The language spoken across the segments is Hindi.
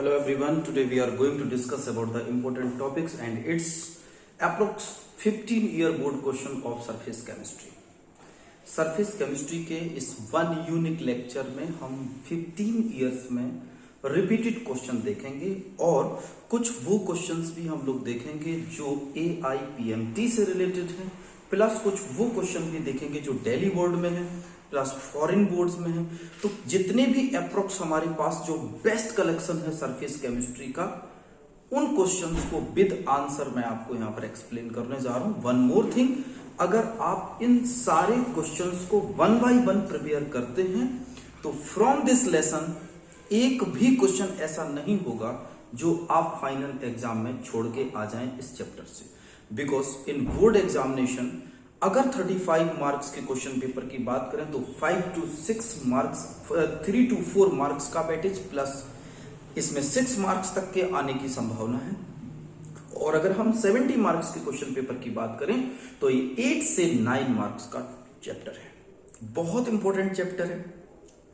Hello everyone, today we are going to discuss about the important topics and its approx 15-year board question of surface chemistry. Surface chemistry के इस वन यूनिक लेक्चर में हम 15 इयर्स में रिपीटेड क्वेश्चन देखेंगे और कुछ वो क्वेश्चंस भी हम लोग देखेंगे जो AIPMT से रिलेटेड हैं, प्लस कुछ वो क्वेश्चन भी देखेंगे जो दिल्ली बोर्ड में है प्लस फॉरेन बोर्ड्स में है। तो जितने भी अप्रोक्स हमारे पास जो बेस्ट कलेक्शन है सरफेस केमिस्ट्री का, उन क्वेश्चंस को विद आंसर मैं आपको यहाँ पर एक्सप्लेन करने जा रहा हूं। वन मोर थिंग, अगर आप इन सारे क्वेश्चंस को वन बाय वन प्रिपेयर करते हैं तो फ्रॉम दिस लेसन एक भी क्वेश्चन ऐसा नहीं होगा जो आप फाइनल एग्जाम में छोड़ के आ जाएं इस चैप्टर से। बिकॉज इन बोर्ड एग्जामिनेशन अगर 35 मार्क्स के क्वेश्चन पेपर की बात करें तो 5 to 6 मार्क्स 3 to 4 मार्क्स का वेटेज प्लस इसमें 6 मार्क्स तक के आने की संभावना है। और अगर हम 70 मार्क्स के क्वेश्चन पेपर की बात करें तो ये 8 से 9 मार्क्स का चैप्टर है, बहुत इंपॉर्टेंट चैप्टर है।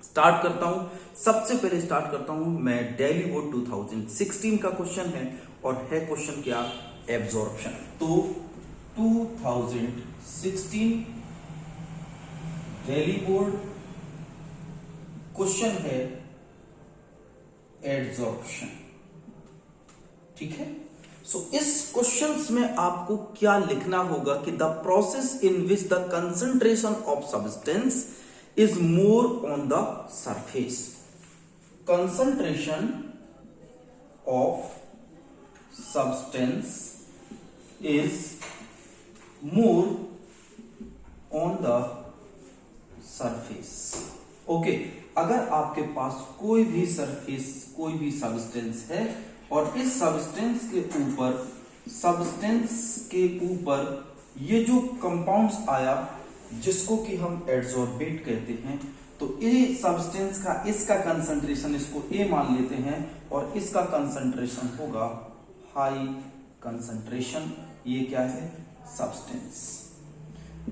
स्टार्ट करता हूं, सबसे पहले स्टार्ट करता हूं मैं दिल्ली बोर्ड 2016 का क्वेश्चन है और है क्वेश्चन क्या, एब्जॉर्प्शन। तो 2016 दिल्ली बोर्ड क्वेश्चन है एब्जॉर्प्शन, ठीक है। सो इस क्वेश्चंस में आपको क्या लिखना होगा कि the process in which the concentration of substance is more on the surface. Concentration of substance is more on the surface. Okay, अगर आपके पास कोई भी सरफेस कोई भी सब्सटेंस है और इस सब्सटेंस के ऊपर ये जो कंपाउंड्स आया जिसको कि हम एडसॉर्बेट कहते हैं, तो ये सब्सटेंस का इसका कंसंट्रेशन इसको A मान लेते हैं और इसका कंसंट्रेशन होगा हाई कंसंट्रेशन। ये क्या है, सब्सटेंस।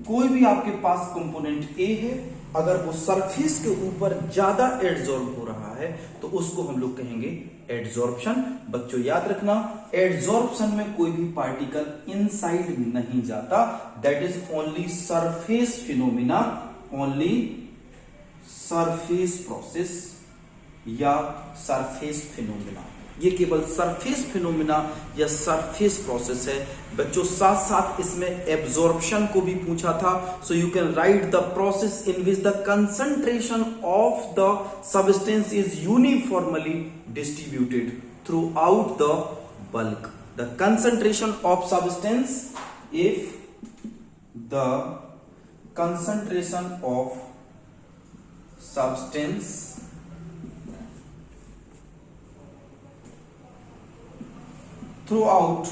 कोई भी आपके पास कंपोनेंट A है, अगर वो सरफेस के ऊपर ज्यादा एडसॉर्ब हो रहा है तो उसको हम लोग कहेंगे एडसॉर्प्शन। बच्चों याद रखना, एडसॉर्प्शन में कोई भी पार्टिकल इनसाइड नहीं जाता, that is only surface phenomena, only surface process या सरफेस फिनोमिना। ये केवल सरफेस फिनोमिना या सरफेस प्रोसेस है बच्चों। साथ साथ इसमें एब्जॉर्प्शन को भी पूछा था। So you can write the process in which the concentration of the substance is uniformly distributed through out the bulk. The concentration of substance, if the concentration of substance throughout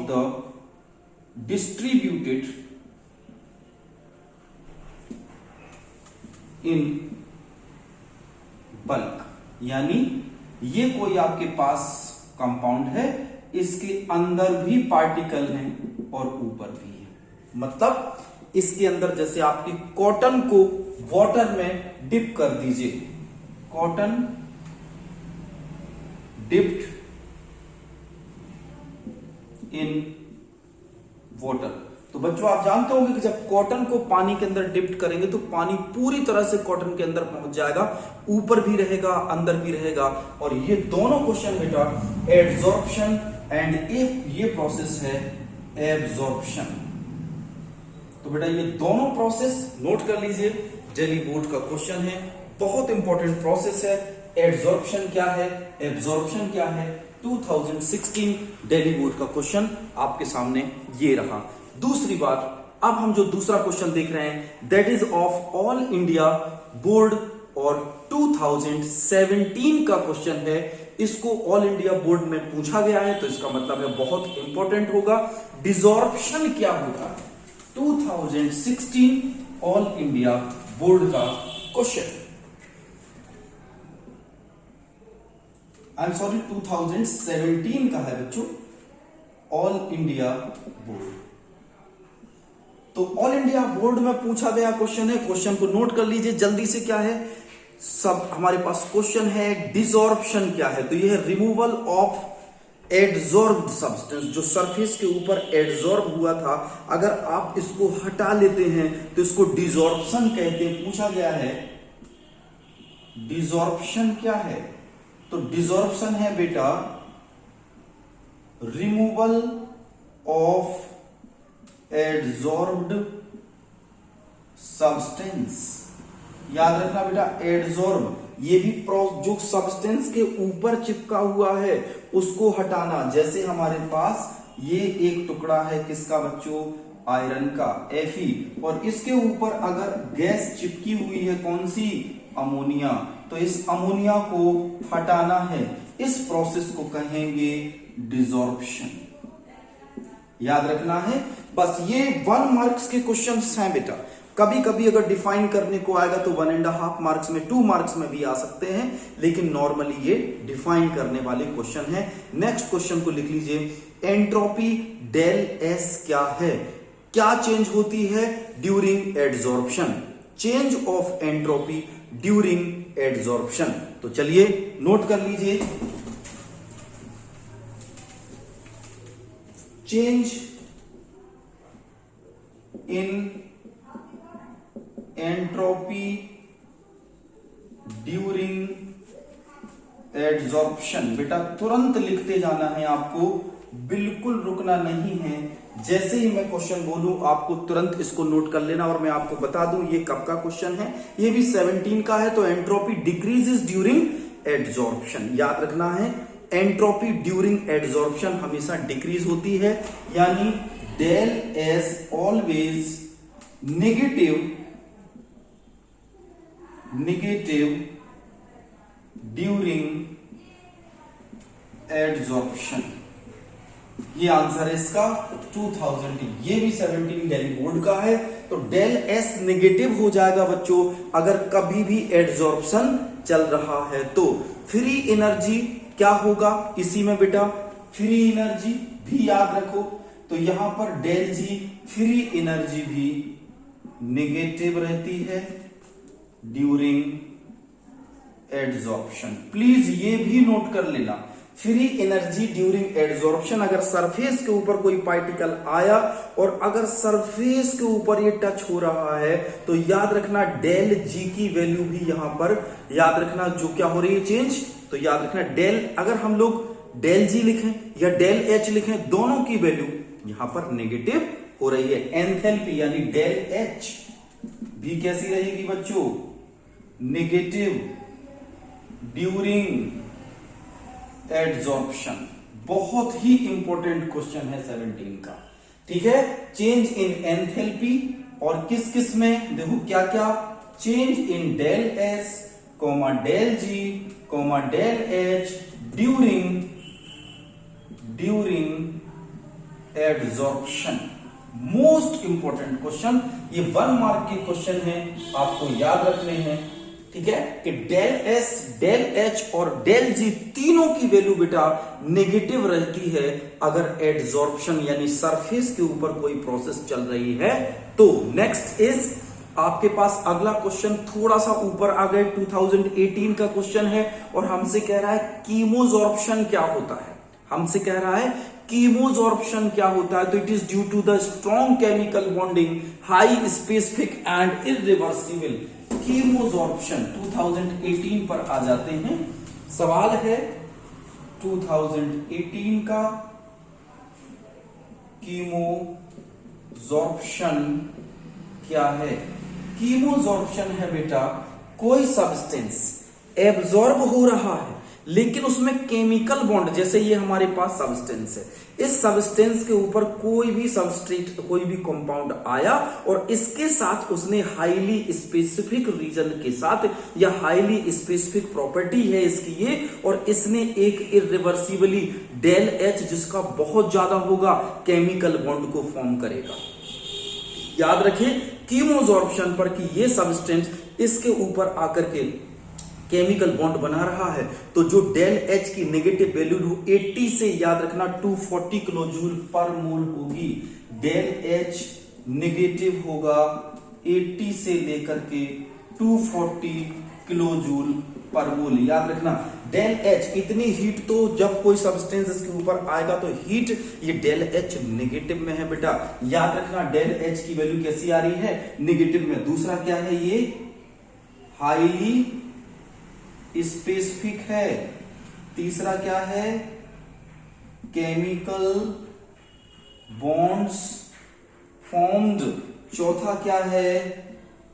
the distributed in bulk, यानी ये कोई आपके पास कंपाउंड है, इसके अंदर भी पार्टिकल हैं और ऊपर भी है। मतलब इसके अंदर जैसे आपकी कॉटन को वाटर में डिप कर दीजिए, कॉटन डिप्ड इन वाटर। तो बच्चों आप जानते होंगे कि जब कॉटन को पानी के अंदर डिप्ट करेंगे तो पानी पूरी तरह से कॉटन के अंदर पहुंच जाएगा, ऊपर भी रहेगा अंदर भी रहेगा। और ये दोनों क्वेश्चन बेटा एडसॉर्प्शन एंड ये प्रोसेस है एब्जॉर्प्शन। तो बेटा ये दोनों प्रोसेस नोट कर लीजिए, दिल्ली बोर्ड का क्वेश्चन है, बहुत इंपॉर्टेंट प्रोसेस है। एडसॉर्प्शन क्या है, एब्जॉर्प्शन क्या है, 2016 दिल्ली बोर्ड का क्वेश्चन आपके सामने ये रहा। दूसरी बात, अब हम जो दूसरा क्वेश्चन देख रहे हैं that is of all India board और 2017 का क्वेश्चन है। इसको ऑल इंडिया बोर्ड में पूछा गया है तो इसका मतलब है बहुत इंपॉर्टेंट होगा। डिसॉर्प्शन क्या होता है, 2016 ऑल इंडिया बोर्ड का क्वेश्चन। आई एम सॉरी 2017 का है बच्चों, ऑल इंडिया बोर्ड। तो ऑल इंडिया बोर्ड में पूछा गया क्वेश्चन है, क्वेश्चन को नोट कर लीजिए जल्दी से। क्या है सब हमारे पास क्वेश्चन है, डिसॉर्प्शन क्या है? तो ये है रिमूवल ऑफ एडजॉर्ब्ड सब्सटेंस, जो सरफेस के ऊपर एडजॉर्ब हुआ था, अगर आप इसको हटा लेते हैं तो इसको डिसॉर्प्शन कहते हैं। पूछा गया है डिसॉर्प्शन क्या है? तो डिसॉर्प्शन है बेटा रिमूवल ऑफ एडजॉर्ब्ड सब्सटेंस। याद रखना बेटा, एडजॉर्ब ये भी जो सब्सटेंस के ऊपर चिपका हुआ है उसको हटाना। जैसे हमारे पास ये एक टुकड़ा है किसका बच्चों? आयरन का, Fe, और इसके ऊपर अगर गैस चिपकी हुई है, कौन सी? अमोनिया। तो इस अमोनिया को हटाना है, इस प्रोसेस को कहेंगे डिसॉर्प्शन। याद रखना है बस। ये 1 मार्क्स के क्वेश्चन हैं बेटा। कभी कभी अगर डिफाइन करने को आएगा तो 1.5 मार्क्स में, 2 मार्क्स में भी आ सकते हैं, लेकिन नॉर्मली ये डिफाइन करने वाले क्वेश्चन है। नेक्स्ट क्वेश्चन को लिख लीजिए, एंट्रोपी डेल एस क्या है? क्या चेंज होती है during adsorption? Change of entropy during adsorption. तो चलिए नोट कर लीजिए, change in entropy during adsorption. बेटा तुरंत लिखते जाना है आपको, बिल्कुल रुकना नहीं है। जैसे ही मैं क्वेश्चन बोलूं आपको तुरंत इसको नोट कर लेना। और मैं आपको बता दूं ये कब का क्वेश्चन है, ये भी 17 का है। तो एंट्रोपी डिक्रीजेस ड्यूरिंग एडजॉर्प्शन। याद रखना है एंट्रोपी ड्यूरिंग एडजॉर्प्शन हमेशा डिक्रीज होती है, यानी del S always negative during adsorption. ये आंसर है इसका 2000। ये भी 17 दिल्ली बोर्ड का है। तो डेल एस नेगेटिव हो जाएगा बच्चों अगर कभी भी एडजॉर्प्शन चल रहा है। तो फ्री एनर्जी क्या होगा इसी में बेटा? फ्री एनर्जी भी याद रखो। तो यहां पर डेल जी फ्री एनर्जी भी नेगेटिव रहती है ड्यूरिंग एडजॉर्प्शन। प्लीज ये भी नोट कर लेना, फ्री एनर्जी ड्यूरिंग एडजॉर्प्शन। अगर सरफेस के ऊपर कोई पार्टिकल आया और अगर सरफेस के ऊपर ये टच हो रहा है तो याद रखना डेल जी की वैल्यू भी यहां पर याद रखना जो क्या हो रही है चेंज। तो याद रखना डेल, अगर हम लोग डेल जी लिखें या डेल एच लिखें, दोनों की वैल्यू यहां पर नेगेटिव हो रही है। एंथैल्पी यानी डेल एच भी कैसी रहेगी बच्चों? Negative during adsorption. बहुत ही इंपॉर्टेंट क्वेश्चन है 17 का, ठीक है। चेंज इन एंथैल्पी और किस किस में देखो क्या क्या? Change in del S comma del G comma del H during adsorption. Most important question, ये 1 मार्क के क्वेश्चन है, आपको याद रखने हैं, ठीक है, कि डेल एस, डेल एच और डेल जी तीनों की वैल्यू बेटा नेगेटिव रहती है अगर एडजॉर्प्शन यानी सरफेस के ऊपर कोई प्रोसेस चल रही है। तो नेक्स्ट इज आपके पास अगला क्वेश्चन थोड़ा सा ऊपर आ गए, 2018 का क्वेश्चन है और हमसे कह रहा है कीमोजॉर्प्शन क्या होता है। हमसे कह रहा है कीमोजॉर्प्शन क्या होता है। तो it is due to the strong chemical bonding, high specific and irreversible. Chemisorption 2018 पर आ जाते हैं। सवाल है 2018 का, कीमोजॉर्प्शन क्या है? कीमोजॉर्प्शन है बेटा कोई सब्सटेंस एब्जॉर्ब हो रहा है लेकिन उसमें केमिकल बॉन्ड, जैसे ये हमारे पास सब्सटेंस है, इस सब्सटेंस के ऊपर कोई भी सबस्ट्रेट, कोई भी कंपाउंड आया और इसके साथ उसने हाईली स्पेसिफिक रीजन के साथ या हाईली स्पेसिफिक प्रॉपर्टी है इसकी ये, और इसने एक इरिवर्सिबली डेल एच जिसका बहुत ज्यादा होगा केमिकल बॉन्ड को फॉर्म करेगा। याद रखें कीमोजॉर्प्शन पर कि ये सब्सटेंस इसके ऊपर आकर के केमिकल बॉन्ड बना रहा है, तो जो डेल एच की नेगेटिव वैल्यू 80 से याद रखना 240 किलो जूल पर मोल होगी। डेल एच नेगेटिव होगा 80 से लेकर के 240 किलो जूल पर मोल। याद रखना डेल एच, इतनी हीट तो जब कोई सब्सटेंस इसके ऊपर आएगा तो हीट, ये डेल एच नेगेटिव में है बेटा। याद रखना डेल एच की वैल्यू कैसी आ रही है, नेगेटिव में। दूसरा क्या है, ये हाईली स्पेसिफिक है। तीसरा क्या है, केमिकल बॉन्ड्स फॉर्म्ड। चौथा क्या है,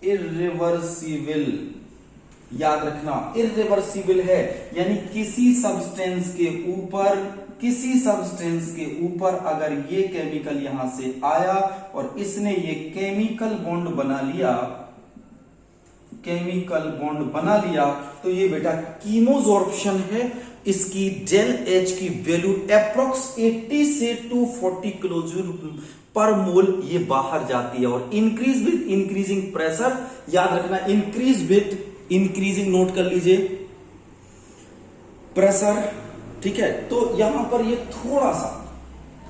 इर्रिवर्सिबल। याद रखना इर्रिवर्सिबल है, यानी किसी सब्सटेंस के ऊपर अगर ये केमिकल यहां से आया और इसने ये केमिकल बॉन्ड बना लिया तो ये बेटा कीमोजॉर्प्शन है। इसकी डेल एच की वैल्यू अप्रोक्स 80 से 240 किलो जूल पर मोल ये बाहर जाती है। और इंक्रीज विद इंक्रीजिंग प्रेशर, याद रखना इंक्रीज विद इंक्रीजिंग, नोट कर लीजिए प्रेशर, ठीक है। तो यहां पर ये थोड़ा सा,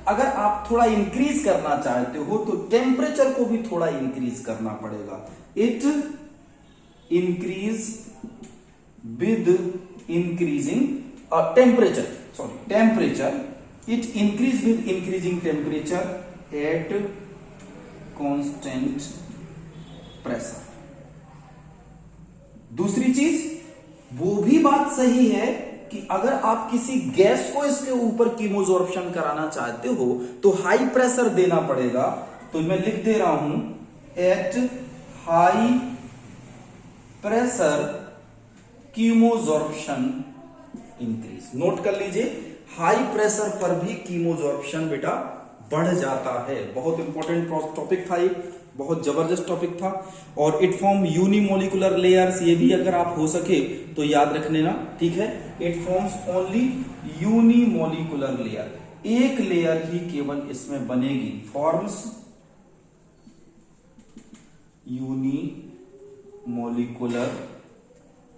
अगर आप थोड़ा इंक्रीज करना चाहते हो तो टेम्परेचर को भी थोड़ा इंक्रीज करना पड़ेगा। It increase with increasing temperature, it increase with increasing temperature at constant pressure. दूसरी चीज, वो भी बात सही है कि अगर आप किसी गैस को इसके ऊपर कीमोजॉर्प्शन कराना चाहते हो तो हाई प्रेशर देना पड़ेगा। तो मैं लिख दे रहा हूं at high pressure chemisorption increase. Note कर लीजिए, हाई प्रेशर पर भी कीमोजॉर्प्शन बेटा बढ़ जाता है। बहुत इंपॉर्टेंट टॉपिक था, ये बहुत जबरदस्त टॉपिक था। और इट फॉर्म यूनिमोलिकुलर लेयर्स, ये भी अगर आप हो सके तो याद रख लेना, ठीक है। It forms only unimolecular layer, एक लेयर ही केवल इसमें बनेगी। फॉर्म्स यूनिमोलिकुलर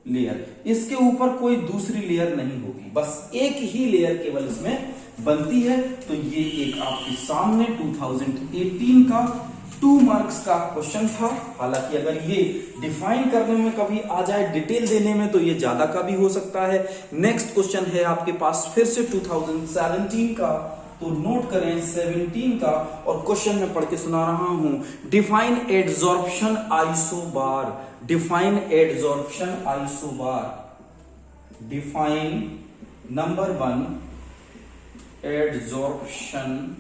लेयर, इसके ऊपर कोई दूसरी लेयर नहीं होगी, बस एक ही लेयर केवल इसमें बनती है। तो ये एक आपके सामने 2018 का 2 मार्क्स का क्वेश्चन था। हालांकि अगर ये डिफाइन करने में कभी आ जाए, डिटेल देने में, तो ये ज्यादा का भी हो सकता है। नेक्स्ट क्वेश्चन है आपके पास फिर से 2017 का, तो नोट करें 17 का, और क्वेश्चन में पढ़ के सुना रहा हूं। Define adsorption isobar. Define adsorption isobar. Define number 1 adsorption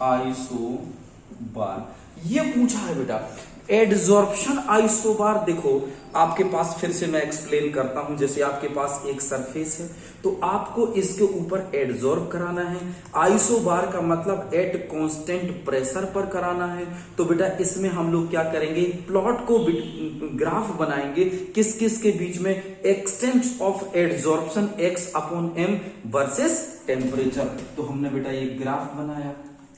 isobar, ये पूछा है बेटा। एडजॉर्प्शन आइसोबार, देखो आपके पास फिर से मैं एक्सप्लेन करता हूं। जैसे आपके पास एक सरफेस है तो आपको इसके ऊपर एडजॉर्ब कराना है। आइसोबार का मतलब एट कांस्टेंट प्रेशर पर कराना है। तो बेटा इसमें हम लोग क्या करेंगे, प्लॉट को ग्राफ बनाएंगे, किस किस के बीच में, extent of adsorption x/m versus temperature. तो हमने बेटा ये ग्राफ बनाया,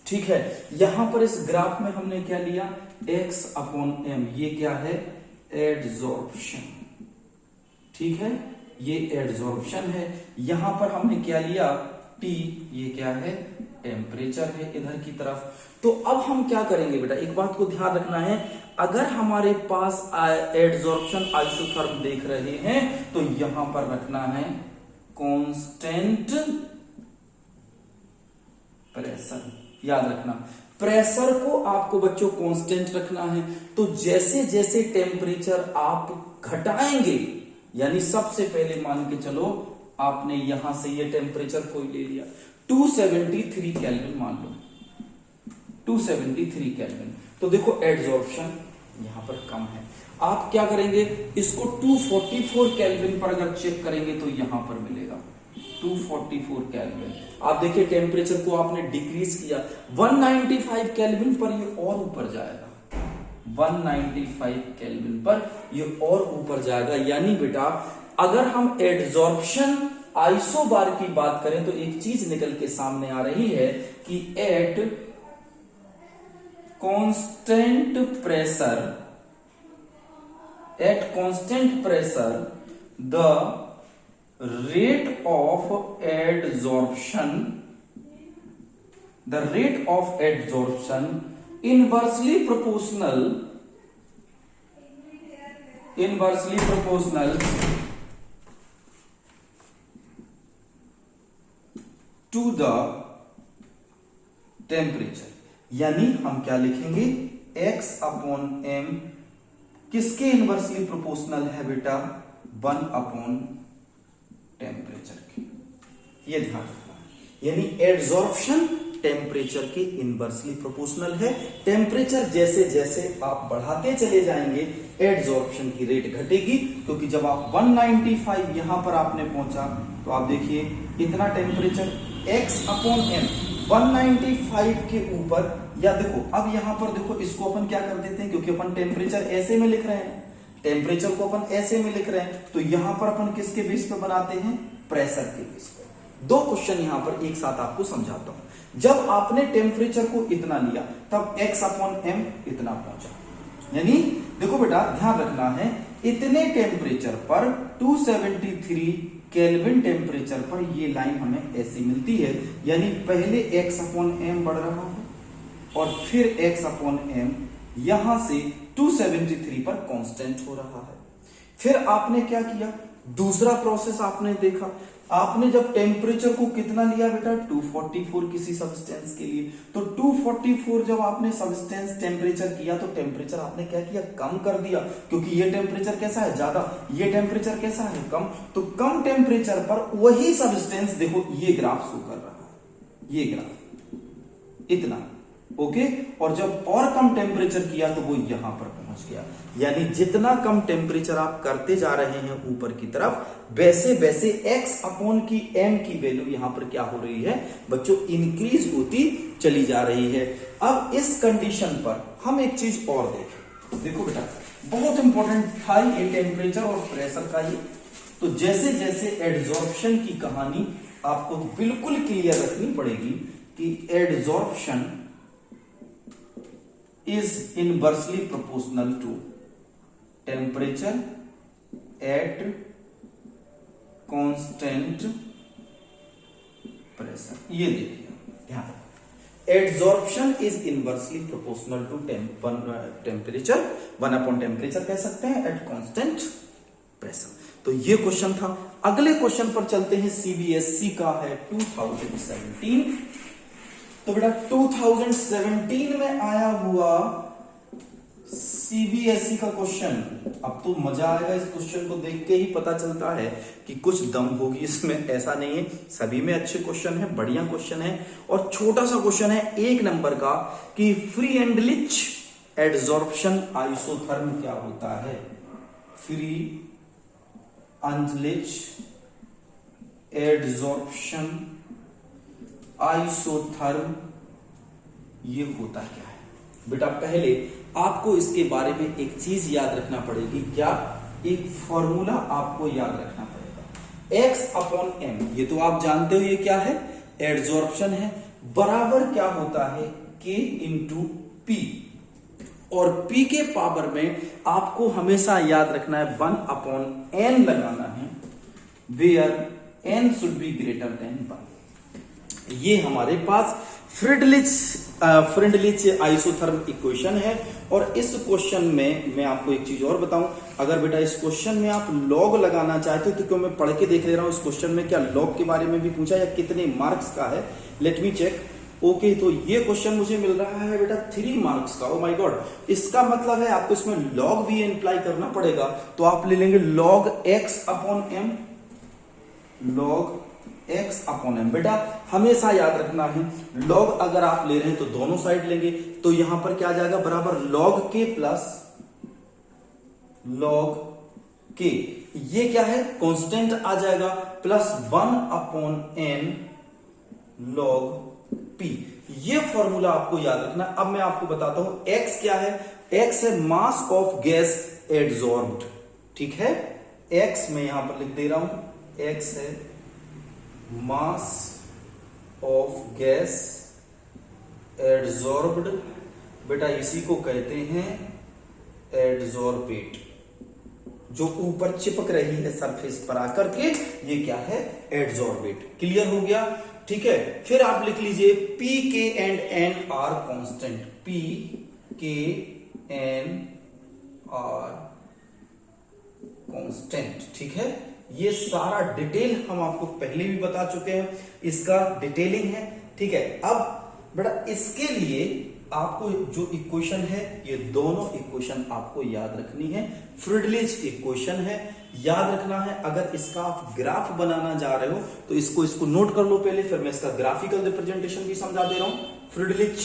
ठीक है। यहां पर इस ग्राफ में हमने क्या लिया, x/m, ये क्या है, एडजॉर्प्शन, ठीक है, ये एडजॉर्प्शन है। यहां पर हमने क्या लिया, T, ये क्या है, टेम्परेचर है इधर की तरफ। तो अब हम क्या करेंगे बेटा, एक बात को ध्यान रखना है, अगर हमारे पास एडजॉर्प्शन आइसोथर्म देख रहे हैं तो यहां पर रखना है कांस्टेंट प्रेशर। याद रखना प्रेशर को आपको बच्चों कांस्टेंट रखना है। तो जैसे जैसे टेम्परेचर आप घटाएंगे, यानी सबसे पहले मान के चलो आपने यहां से ये टेम्परेचर कोई ले लिया 273 केल्विन, मान लो 273 केल्विन, तो देखो एडजॉर्प्शन यहां पर कम है। आप क्या करेंगे, इसको 244 केल्विन पर अगर चेक करेंगे तो यहां पर मिलेगा 244 केल्विन। आप देखिए टेम्परेचर को आपने डिक्रीज किया 195 केल्विन पर, ये और ऊपर जाएगा 195 केल्विन पर, ये और ऊपर जाएगा। यानी बेटा अगर हम एडजॉर्प्शन आइसोबार की बात करें तो एक चीज निकल के सामने आ रही है कि at constant pressure the rate of adsorption inversely proportional to the temperature, यानी हम क्या लिखेंगे, x अपॉन m किसके इनवर्सली प्रोपोर्शनल है बेटा, 1 अपॉन टेम्परेचर के। ये ध्यान रखना, यानी एड्सॉर्प्शन टेम्परेचर के इनवर्सली प्रोपोर्शनल है। टेम्परेचर जैसे जैसे आप बढ़ाते चले जाएंगे एड्सॉर्प्शन की रेट घटेगी, क्योंकि जब आप 195 यहां पर आपने पहुंचा तो आप देखिए इतना टेम्परेचर x अपॉन m 195 के ऊपर, या देखो अब यहां पर देखो इसको अपन क्या कर देते हैं, क्योंकि अपन टेम्परेचर ऐसे में लिख रहे हैं, टेम्परेचर को अपन ऐसे में लिख रहे हैं, तो यहां पर अपन किसके बेस पे बनाते हैं, प्रेशर के बेस पे। दो क्वेश्चन यहां पर एक साथ आपको समझाता हूं। जब आपने टेम्परेचर को इतना लिया तब x अपॉन m इतना पहुंचा, यानी देखो बेटा ध्यान रखना है, इतने टेम्परेचर पर 273 केल्विन टेम्परेचर पर ये लाइन हमें ऐसी मिलती है, यानी पहले x अपॉन m बढ़ रहा है और फिर x अपॉन m यहां से 273 पर कांस्टेंट हो रहा है। फिर आपने क्या किया, दूसरा प्रोसेस आपने देखा, आपने जब टेम्परेचर को कितना लिया बेटा, 244 किसी सब्सटेंस के लिए, तो 244 जब आपने सब्सटेंस टेम्परेचर किया तो टेम्परेचर आपने क्या किया, कम कर दिया, क्योंकि ये टेम्परेचर कैसा है, ज्यादा, ये टेम्परेचर कैसा है, कम। तो कम टेम्परेचर पर वही सब्सटेंस, देखो ये ग्राफ शो कर रहा है, ये ग्राफ इतना, ओके। और जब और कम टेम्परेचर किया तो वो यहां पर पहुंच गया, यानी जितना कम टेम्परेचर आप करते जा रहे हैं ऊपर की तरफ, वैसे वैसे x अपॉन की m की वैल्यू यहां पर क्या हो रही है बच्चों, इंक्रीज होती चली जा रही है। अब इस कंडीशन पर हम एक चीज और देखें, देखो बेटा बहुत इंपॉर्टेंट था ये टेम्परेचर और प्रेशर का ये, तो जैसे जैसे एड्सॉर्प्शन की कहानी आपको बिल्कुल क्लियर रखनी पड़ेगी कि adsorption is inversely proportional to temperature at constant pressure। ये देखिए ध्यान, adsorption is inversely proportional to temperature, 1 upon temperature कह सकते हैं एट कांस्टेंट प्रेशर। तो ये क्वेश्चन था। अगले क्वेश्चन पर चलते हैं, सीबीएसई का है 2017। तो बेटा 2017 में आया हुआ सीबीएसई का क्वेश्चन, अब तो मजा आएगा, इस क्वेश्चन को देख के ही पता चलता है कि कुछ दम होगी इसमें, ऐसा नहीं है, सभी में अच्छे क्वेश्चन है, बढ़िया क्वेश्चन है। और छोटा सा क्वेश्चन है 1 नंबर का कि फ्री एंडलिच एड्सॉर्प्शन आइसोथर्म क्या होता है, फ्री एंडलिच एड्सॉर्प्शन आइसोथर्म ये होता क्या है बेटा। पहले आपको इसके बारे में एक चीज याद रखना पड़ेगी, क्या, एक फॉर्मूला आपको याद रखना पड़ेगा, x अपॉन m, ये तो आप जानते हो ये क्या है, एड्सॉर्प्शन है, बराबर क्या होता है, k इंटू पी, और p के पावर में आपको हमेशा याद रखना है 1 अपॉन n लगाना है, where n should be greater than 1। ये हमारे पास फ्रेंडलिच आइसोथर्म इक्वेशन है। और इस क्वेश्चन में मैं आपको एक चीज और बताऊं, अगर बेटा इस क्वेश्चन में आप लॉग लगाना चाहते हो तो क्यों, मैं पढ़ के देख ले रहा हूं इस क्वेश्चन में क्या लॉग के बारे में भी पूछा या कितने मार्क्स का है, लेट मी चेक। ओके, तो ये क्वेश्चन मुझे मिल रहा है बेटा 3 मार्क्स का। ओ माय गॉड, इसका मतलब है आपको इसमें लॉग भी इंप्लाई करना पड़ेगा, तो आप ले लेंगे log x upon m, log x upon m। बेटा हमेशा याद रखना है, लॉग अगर आप ले रहे हैं तो दोनों साइड लेंगे, तो यहां पर क्या आ जाएगा, बराबर log k plus log k, ये क्या है, कांस्टेंट आ जाएगा, plus 1 upon n log p। ये फॉर्मूला आपको याद रखना। अब मैं आपको बताता हूं x क्या है, x है मास ऑफ गैस एड्सॉर्ब्ड, ठीक है, x मैं यहां पर लिख दे रहा हूं, x है मास ऑफ गैस एड्सॉर्ब्ड, बेटा इसी को कहते हैं एड्सॉर्बेट, जो ऊपर चिपक रही है सरफेस पर आकर के, ये क्या है, एड्सॉर्बेट। क्लियर हो गया, ठीक है। फिर आप लिख लीजिए P, K and N are constant, P, K, N are constant, ठीक है। ये सारा डिटेल हम आपको पहले भी बता चुके हैं, इसका डिटेलिंग है, ठीक है। अब बेटा इसके लिए आपको जो इक्वेशन है, ये दोनों इक्वेशन आपको याद रखनी है। फ्रिडलिच इक्वेशन है, याद रखना है। अगर इसका आप ग्राफ बनाना जा रहे हो तो इसको नोट कर लो पहले, फिर मैं इसका ग्राफिकल रिप्रेजेंटेशन भी समझा दे रहा हूं। फ्रिडलिच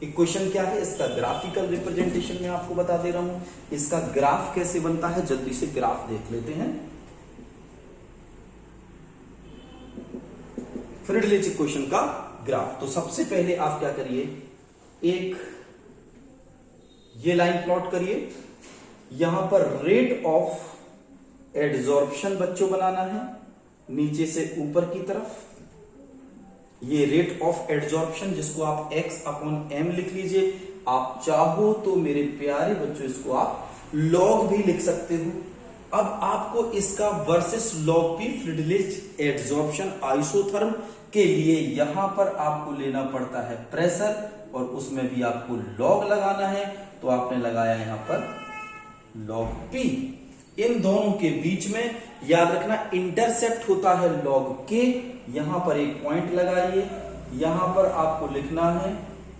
इक्वेशन क्या है, इसका ग्राफिकल रिप्रेजेंटेशन मैं आपको बता दे रहा हूं। इसका ग्राफ कैसे बनता है, जल्दी से ग्राफ देख लेते हैं। फ्रिडलिच इक्वेशन का ग्राफ, तो सबसे पहले आप क्या करिए, एक ये लाइन प्लॉट करिए। यहां पर रेट ऑफ एडजॉर्प्शन बच्चों बनाना है, नीचे से ऊपर की तरफ। ये रेट ऑफ एडजॉर्प्शन, जिसको आप x अपॉन m लिख लीजिए। आप चाहो तो मेरे प्यारे बच्चों इसको आप लॉग भी लिख सकते हो। अब आपको इसका versus log P Freundlich adsorption isotherm के लिए यहां पर आपको लेना पड़ता है प्रेशर, और उसमें भी आपको लॉग लगाना है, तो आपने लगाया यहां पर लॉग पी। इन दोनों के बीच में याद रखना इंटरसेप्ट होता है लॉग के। यहां पर एक पॉइंट लगाइए, यहां पर आपको लिखना है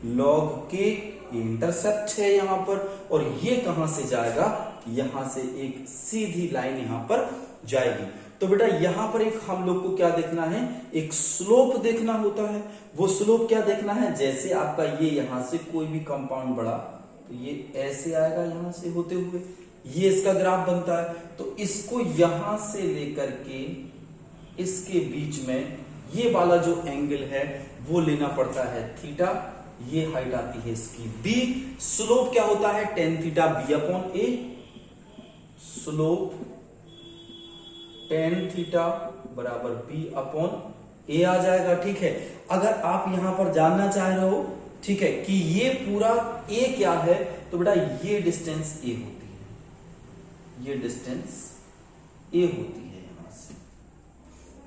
लॉग के, ये इंटरसेप्ट है यहां पर। और ये कहां से जाएगा, यहां से एक सीधी लाइन यहां पर जाएगी। तो बेटा यहां पर एक हम लोग को क्या देखना है, एक स्लोप देखना होता है। वो स्लोप क्या देखना है, जैसे आपका ये यहां से कोई भी कंपाउंड बढ़ा तो ये ऐसे आएगा यहां से होते हुए, ये इसका ग्राफ बनता है। तो इसको यहां से लेकर के इसके बीच में ये वाला जो एंगल है वो लेना पड़ता है थीटा। ये हाइट आती है इसकी बी। स्लोप क्या होता है, टेन थीटा बी अपॉन ए। स्लोप टेन थीटा बराबर बी अपॉन ए आ जाएगा, ठीक है। अगर आप यहां पर जानना चाह रहे हो, ठीक है, कि ये पूरा ए क्या है, तो बेटा ये डिस्टेंस ए होती है, ये डिस्टेंस ए होती है यहां से।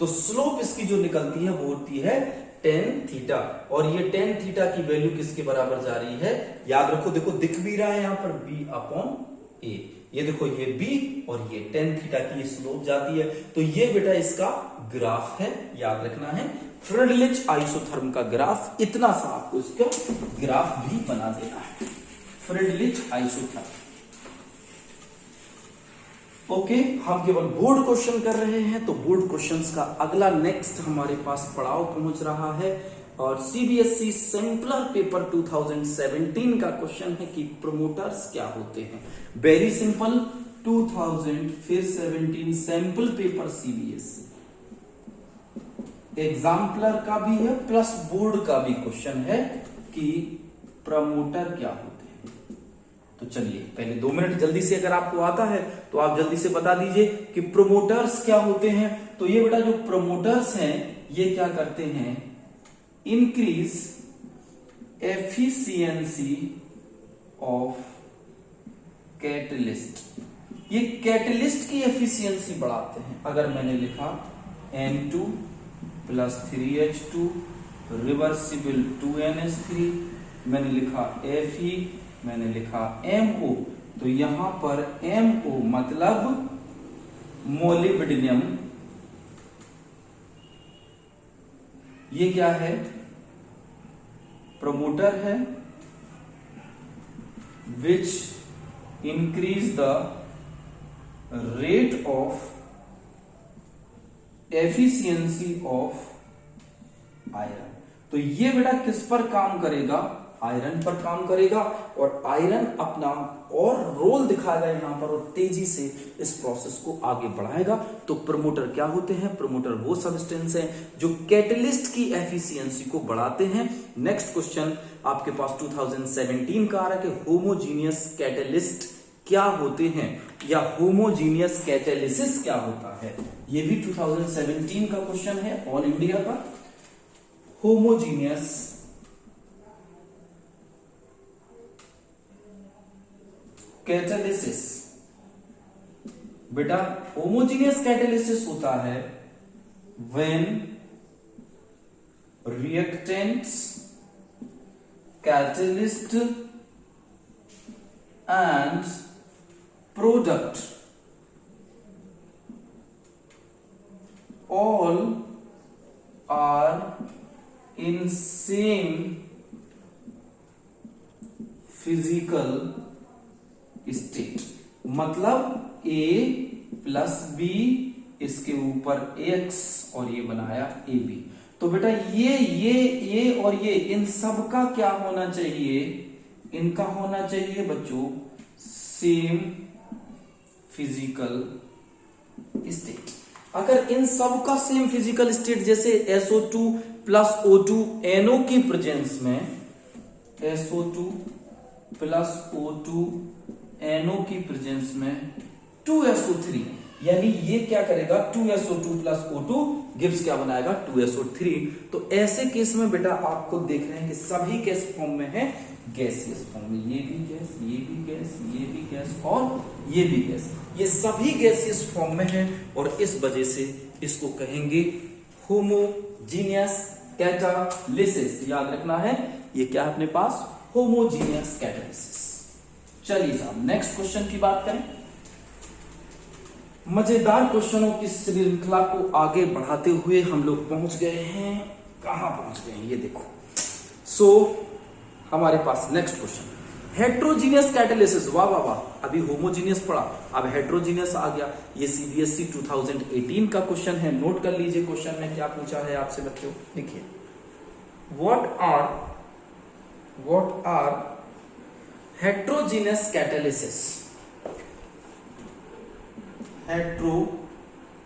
तो स्लोप इसकी जो निकलती है वो होती है टेन थीटा, और ये टेन थीटा की वैल्यू किसके बराबर जा रही है, याद रखो, देखो दिख भी रहा है यहां पर बी अपॉन ए। ये देखो ये बी और ये टेन थीटा की स्लोप जाती है। तो ये बेटा इसका ग्राफ है, याद रखना है। फ्रिडलिच आइसोथर्म का ग्राफ, इतना सा आपको इसका ग्राफ भी बना देना है, फ्रिडलिच आइसोथर्म। ओके, हम केवल बोर्ड क्वेश्चन कर रहे हैं, तो बोर्ड क्वेश्चंस का अगला नेक्स्ट हमारे पास पड़ाव पहुंच रहा है, और सीबीएसई सैंपलर पेपर 2017 का क्वेश्चन है कि प्रमोटर्स क्या होते हैं। वेरी सिंपल, 2000 फिर 17 सैंपल पेपर सीबीएसई एग्जाम्पलर का भी है प्लस बोर्ड का भी क्वेश्चन है कि प्रमोटर क्या होते हैं। तो चलिए पहले 2 मिनट जल्दी से, अगर आपको आता है तो आप जल्दी से बता दीजिए कि प्रमोटर्स क्या होते हैं। तो ये बेटा जो प्रमोटर्स हैं ये क्या करते हैं, इंक्रीज एफिशिएंसी ऑफ कैटलिस्ट। ये कैटलिस्ट की एफिशिएंसी बढ़ाते हैं। अगर मैंने लिखा N2 plus 3H2 reversible 2NH3, मैंने लिखा Fe, मैंने लिखा MO, तो यहां पर MO मतलब मोलिब्डेनम। ये क्या है, प्रमोटर है, which increase the rate of efficiency of iron. तो ये बेटा किस पर काम करेगा, आयरन पर काम करेगा, और आयरन अपना और रोल दिखाएगा यहां पर और तेजी से इस प्रोसेस को आगे बढ़ाएगा। तो प्रमोटर क्या होते हैं, प्रमोटर वो सब्सटेंस है जो कैटलिस्ट की एफिशिएंसी को बढ़ाते हैं। नेक्स्ट क्वेश्चन आपके पास 2017 का आ रहा है कि होमोजीनियस कैटलिस्ट क्या होते हैं, या होमोजीनियस कैटालिसिस क्या होता है। ये भी 2017 का क्वेश्चन है ऑल इंडिया का। होमोजीनियस कैटालिसिस, बेटा होमोजीनियस कैटालिसिस होता है when reactants, catalyst and product all are in same physical state। मतलब A प्लस B, इसके ऊपर X और ये बनाया AB। तो बेटा ये और ये इन सब का क्या होना चाहिए, इनका होना चाहिए बच्चों सेम फिजिकल स्टेट। अगर इन सब का सेम फिजिकल स्टेट, जैसे SO2 प्लस O2 NO की प्रेजेंस में, SO2 प्लस O2 NO की प्रेजेंस में 2SO3, यानी ये क्या करेगा 2SO2 प्लस O2 गिव्स क्या बनाएगा 2SO3। तो ऐसे केस में बेटा आपको देख रहे हैं कि सभी गैस फॉर्म में है, गैसियस फॉर्म में, ये भी गैस, ये भी गैस, ये भी गैस और ये भी गैस, ये सभी गैसियस फॉर्म में है और इस वजह से इसको कहेंगे होमोजीनियस कैटालिसिस। याद रखना है ये क्या है अपने पास, होमोजीनियस कैटालिसिस। चलिए साहब नेक्स्ट क्वेश्चन की बात करें। मजेदार क्वेश्चनों की श्रृंखला को आगे बढ़ाते हुए हम लोग पहुंच गए हैं, कहां पहुंच गए हैं ये देखो। हमारे पास नेक्स्ट क्वेश्चन हेट्रोजीनियस कैटालिसिस। वाह वाह वाह, अभी होमोजीनियस पढ़ा, अब हेट्रोजीनियस आ गया। ये CBSE 2018 का क्वेश्चन है, नोट कर लीजिए क्वेश्चन में क्या पूछा है आपसे बच्चों। देखिए what are heterogeneous catalysis. Heterogeneous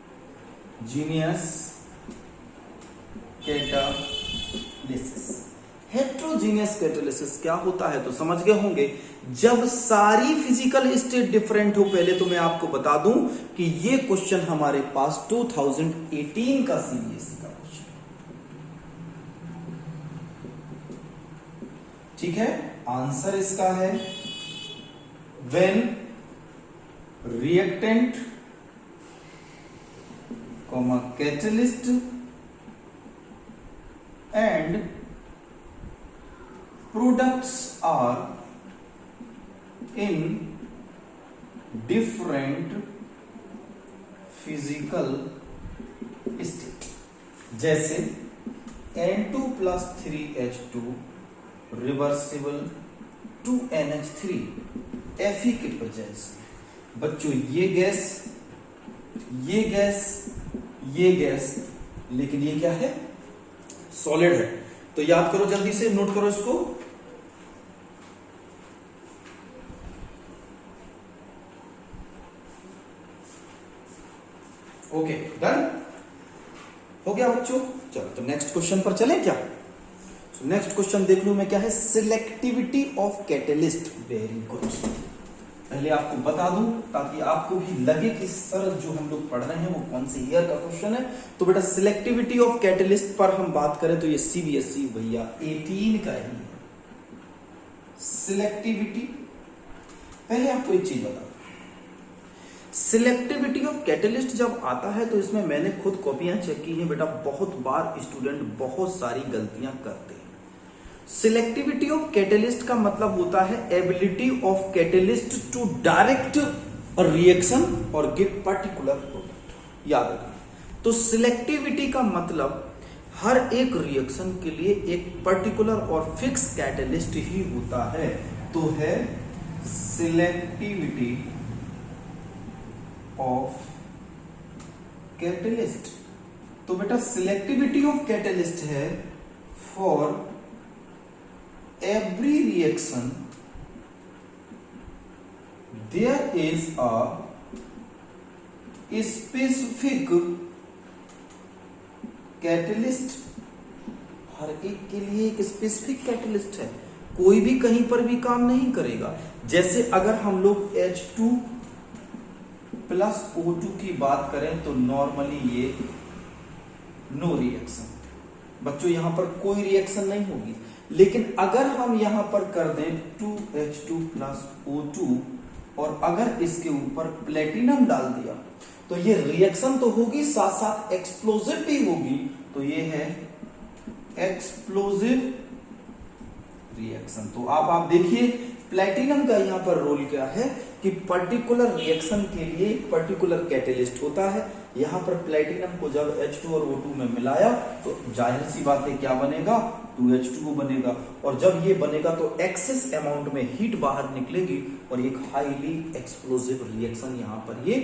catalysis, heterogeneous catalysis क्या होता है तो समझ गए होंगे, जब सारी फिजिकल स्टेट डिफरेंट हो। पहले तो मैं आपको बता दूं कि ये क्वेश्चन हमारे पास 2018 का CBSE का क्वेश्चन, ठीक है। आंसर इसका है when reactant comma catalyst and products are in different physical state। जैसे N2 plus 3H2 reversible 2NH3 Fe के प्रेजेंस में। बच्चों ये गैस, ये गैस, ये गैस, लेकिन ये क्या है सॉलिड है। तो याद करो जल्दी से, नोट करो इसको। ओके डन हो गया बच्चों। चलो तो नेक्स्ट क्वेश्चन पर चलें क्या। नेक्स्ट क्वेश्चन देख लो मैं क्या है, selectivity of catalyst. Very good, पहले आपको बता दूं ताकि आपको भी लगे कि सर जो हम लोग पढ़ रहे हैं वो कौन से ईयर का क्वेश्चन है। तो बेटा सिलेक्टिविटी ऑफ कैटलिस्ट पर हम बात करें तो ये CBSE भैया 18 का ही है। सिलेक्टिविटी, पहले आपको एक चीज बता, सिलेक्टिविटी ऑफ कैटलिस्ट जब आता है तो इसमें मैंने खुद कॉपियां चेक की हैं बेटा, बहुत बार स्टूडेंट बहुत सारी गलतियां करते हैं। सिलेक्टिविटी ऑफ कैटलिस्ट का मतलब होता है ability of catalyst to direct reaction और गिव पर्टिकुलर प्रोडक्ट। याद रखना, तो सिलेक्टिविटी का मतलब हर एक रिएक्शन के लिए एक पर्टिकुलर और फिक्स कैटलिस्ट ही होता है, तो है सिलेक्टिविटी ऑफ कैटलिस्ट। तो बेटा सिलेक्टिविटी ऑफ कैटलिस्ट है for every reaction there is a specific catalyst। हर एक के लिए एक स्पेसिफिक कैटलिस्ट है, कोई भी कहीं पर भी काम नहीं करेगा। जैसे अगर हम लोग H2 प्लस O2 की बात करें तो नॉर्मली ये नो रिएक्शन, बच्चों यहां पर कोई रिएक्शन नहीं होगी। लेकिन अगर हम यहां पर कर दें 2H2 प्लस O2 और अगर इसके ऊपर प्लेटिनम डाल दिया तो ये रिएक्शन तो होगी, साथ साथ एक्सप्लोजिव भी होगी। तो ये है एक्सप्लोजिव रिएक्शन। तो आप देखिए प्लेटिनम का यहां पर रोल क्या है कि पर्टिकुलर रिएक्शन के लिए पर्टिकुलर कैटेलिस्ट होता है। यहां पर प्लेटिनम को जब H2 और O2 में मिलाया तो जाहिर सी बात है क्या बनेगा, 2H2O बनेगा, और जब ये बनेगा तो एक्सेस अमाउंट में हीट बाहर निकलेगी और एक हाईली एक्सप्लोजिव रिएक्शन यहां पर ये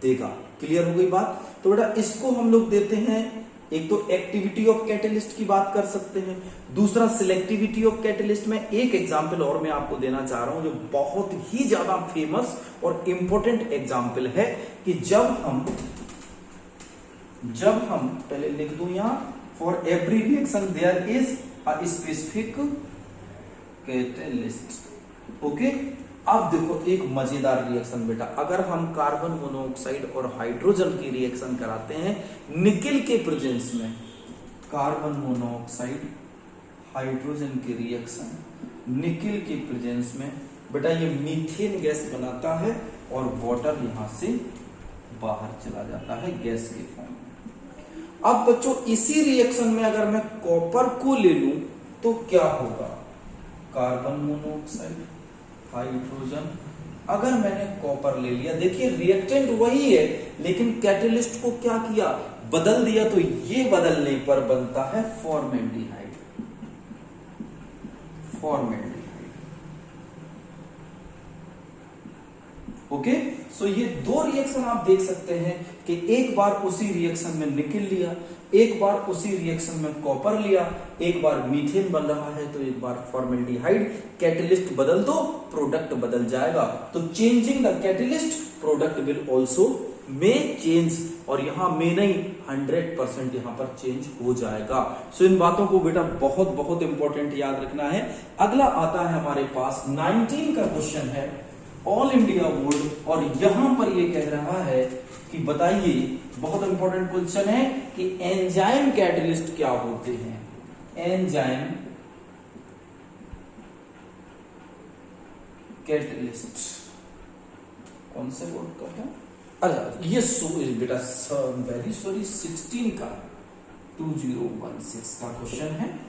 देगा। क्लियर हो गई बात? तो बेटा इसको हम लोग देते हैं, एक तो एक्टिविटी ऑफ कैटेलिस्ट की बात कर सकते हैं, दूसरा सिलेक्टिविटी ऑफ कैटेलिस्ट में एक एग्जांपल और मैं आपको देना चाह रहा हूं जो बहुत ही ज्यादा फेमस और इंपॉर्टेंट एग्जांपल है कि जब हम पहले लिख दूं यहां, for every reaction there is a specific catalyst. Okay, अब देखो एक मजेदार रिएक्शन बेटा, अगर हम कार्बन मोनोऑक्साइड और हाइड्रोजन की रिएक्शन कराते हैं निकेल के प्रेजेंस में, कार्बन मोनोऑक्साइड हाइड्रोजन की रिएक्शन निकेल के प्रेजेंस में, बेटा ये मीथेन गैस बनाता है और वाटर यहां से बाहर चला जाता है गैस के फॉर्म में। अब बच्चों इसी रिएक्शन में अगर मैं कॉपर को ले लूं तो क्या होगा, कार्बन मोनोऑक्साइड हाइड्रोजन, अगर मैंने कॉपर ले लिया, देखिए रिएक्टेंट वही है लेकिन कैटेलिस्ट को क्या किया, बदल दिया, तो ये बदलने पर बनता है फॉर्मेल्डिहाइड। ओके, सो ये दो रिएक्शन आप देख सकते हैं कि एक बार उसी रिएक्शन में निकेल लिया, एक बार उसी रिएक्शन में कॉपर लिया, एक बार मीथेन बन रहा है तो एक बार फॉर्मेल्डिहाइड, कैटेलिस्ट बदल दो प्रोडक्ट बदल जाएगा। तो changing the catalyst product will also may change, और यहां में नहीं 100% यहां पर चेंज हो जाएगा। सो इन बातों को बेटा बहुत बहुत इंपॉर्टेंट याद रखना है। अगला आता है हमारे पास 19 का क्वेश्चन है ऑल इंडिया बोर्ड, और यहां पर ये कह रहा है कि बताइए, बहुत इंपॉर्टेंट क्वेश्चन है कि एंजाइम कैटलिस्ट क्या होते हैं। एंजाइम कैटलिस्ट कौन से बोर्ड का है? अरे ये बेटा वेरी सॉरी 16 का 2016 का क्वेश्चन है।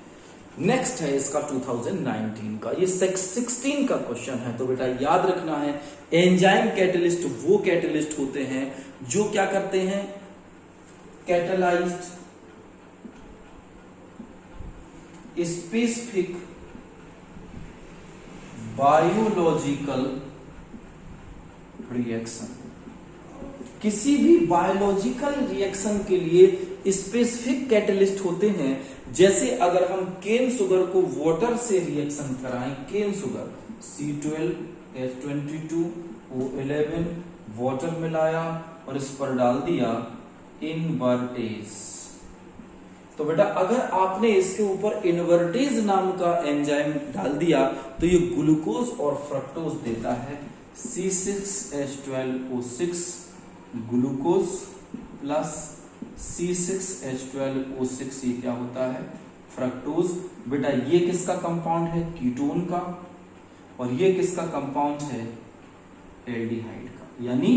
नेक्स्ट है इसका 2019 का, ये 16 का क्वेश्चन है। तो बेटा याद रखना है एंजाइम कैटलिस्ट वो कैटलिस्ट होते हैं जो क्या करते हैं, कैटलाइज्ड स्पेसिफिक बायोलॉजिकल रिएक्शन। किसी भी बायोलॉजिकल रिएक्शन के लिए स्पेसिफिक कैटलिस्ट होते हैं। जैसे अगर हम केन शुगर को वाटर से रिएक्शन कराएं, केन शुगर C12H22O11 वाटर मिलाया और इस पर डाल दिया इनवर्टेज, तो बेटा अगर आपने इसके ऊपर इनवर्टेज नाम का एंजाइम डाल दिया तो ये ग्लूकोज और फ्रक्टोज देता है। C6H12O6 ग्लूकोज प्लस C6H12O6 ये क्या होता है, फ्रक्टोज। बेटा ये किसका कंपाउंड है, कीटोन का, और ये किसका कंपाउंड है, एल्डिहाइड का। यानी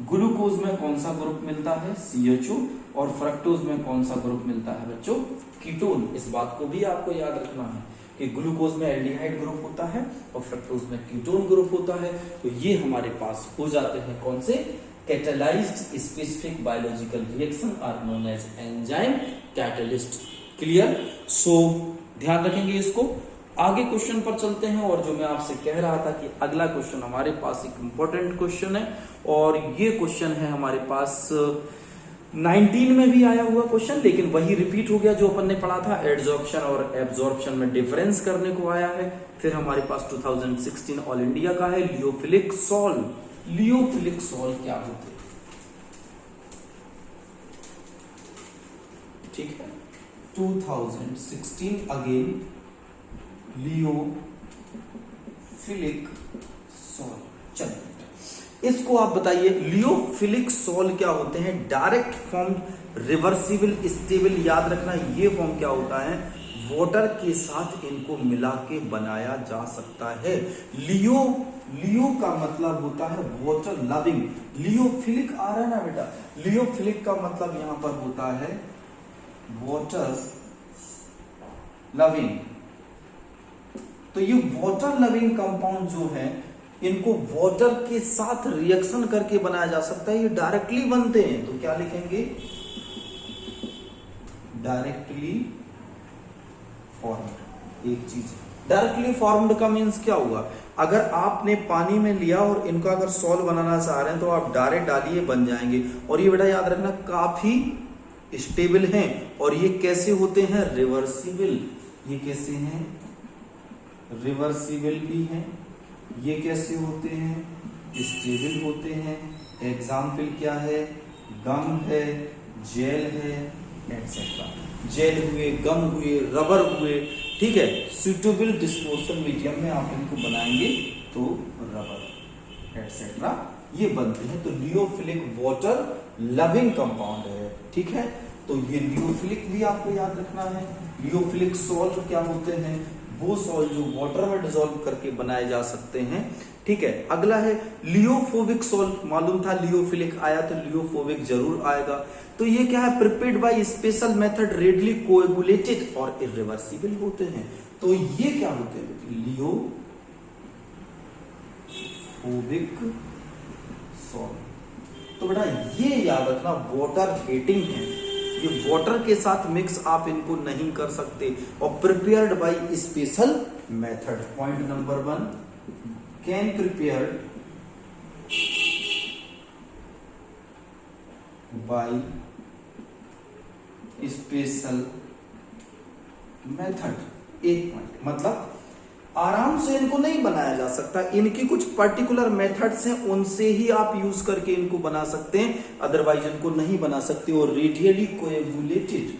ग्लूकोज में कौन सा ग्रुप मिलता है, CHO, और फ्रक्टोज में कौन सा ग्रुप मिलता है बच्चों, कीटोन। इस बात को भी आपको याद रखना है कि ग्लूकोज में एल्डिहाइड ग्रुप होता है और फ्रक्टोज में कीटोन ग्रुप होता है। तो ये हमारे पास हो जाते हैं कौन से, catalyzed specific biological reaction are known as enzyme catalyst। Clear? So ध्यान रखेंगे इसको। आगे क्वेश्चन पर चलते हैं, और जो मैं आपसे कह रहा था कि अगला क्वेश्चन हमारे पास एक इंपॉर्टेंट क्वेश्चन है, और ये क्वेश्चन है हमारे पास 19 में भी आया हुआ क्वेश्चन, लेकिन वही रिपीट हो गया जो अपन ने पढ़ा था, एड्सॉर्प्शन और एब्जॉर्प्शन में डिफरेंस करने को आया है। फिर हमारे पास 2016 ऑल इंडिया का है, लियोफिलिक सॉल। लियोफिलिक सॉल क्या होते हैं, ठीक है, 2016 अगेन लियोफिलिक सॉल। चलिए इसको आप बताइए, लियोफिलिक सॉल क्या होते हैं, डायरेक्ट फॉर्म रिवर्सिबल स्टेबल। याद रखना ये फॉर्म क्या होता है, वाटर के साथ इनको मिला के बनाया जा सकता है। लियो का मतलब होता है वाटर लविंग, लियोफिलिक आ रहा है ना बेटा, लियोफिलिक का मतलब यहां पर होता है वाटर लविंग। तो ये वाटर लविंग कंपाउंड जो है इनको वाटर के साथ रिएक्शन करके बनाया जा सकता है, ये डायरेक्टली बनते हैं। तो क्या लिखेंगे, डायरेक्टली फॉर्म्ड। एक चीज डायरेक्टली फॉर्म्ड का मीन्स क्या हुआ, अगर आपने पानी में लिया और इनका अगर सॉल्व बनाना चाह रहे हैं तो आप डायरेक्ट डालिए, बन जाएंगे। और ये बेटा याद रखना काफी स्टेबल हैं। और ये कैसे होते हैं, रिवर्सिबल। ये कैसे हैं, रिवर्सिबल भी हैं। ये कैसे होते हैं, स्टेबल होते हैं। एग्जाम्पल क्या है, गम है, जेल है, एटसेट्रा। जेल हुए, गम हुए, रबर हुए, ठीक है। सुटेबल डिस्पोजल मीडियम में आप इनको बनाएंगे तो रबर एटसेट्रा ये बनते हैं। तो लियोफिलिक वाटर लविंग कंपाउंड है, ठीक है। तो ये लियोफिलिक भी आपको याद रखना है। लियोफिलिक सॉल्ट क्या होते हैं, वो सॉल्ट जो वाटर में डिसॉल्व करके बनाए जा सकते हैं, ठीक है। अगला है लियोफोबिक सॉल्ट। मालूम था लियोफिलिक आया तो लियोफोबिक जरूर आएगा। तो ये क्या है, prepared by special method, readily coagulated और इरिवर्सिबल होते हैं। तो ये क्या होते हैं, लियोफोबिक सॉल्ट। तो बेटा ये याद रखना वाटर हेटिंग है, ये वाटर के साथ मिक्स आप इनको नहीं कर सकते। और prepared by special method, point number 1, can prepared by special method. एक पॉइंट मतलब आराम से इनको नहीं बनाया जा सकता, इनकी कुछ पर्टिकुलर मेथड्स हैं, उनसे ही आप यूज करके इनको बना सकते हैं, अदरवाइज इनको नहीं बना सकते। और रेडियली कोएगुलेटेड,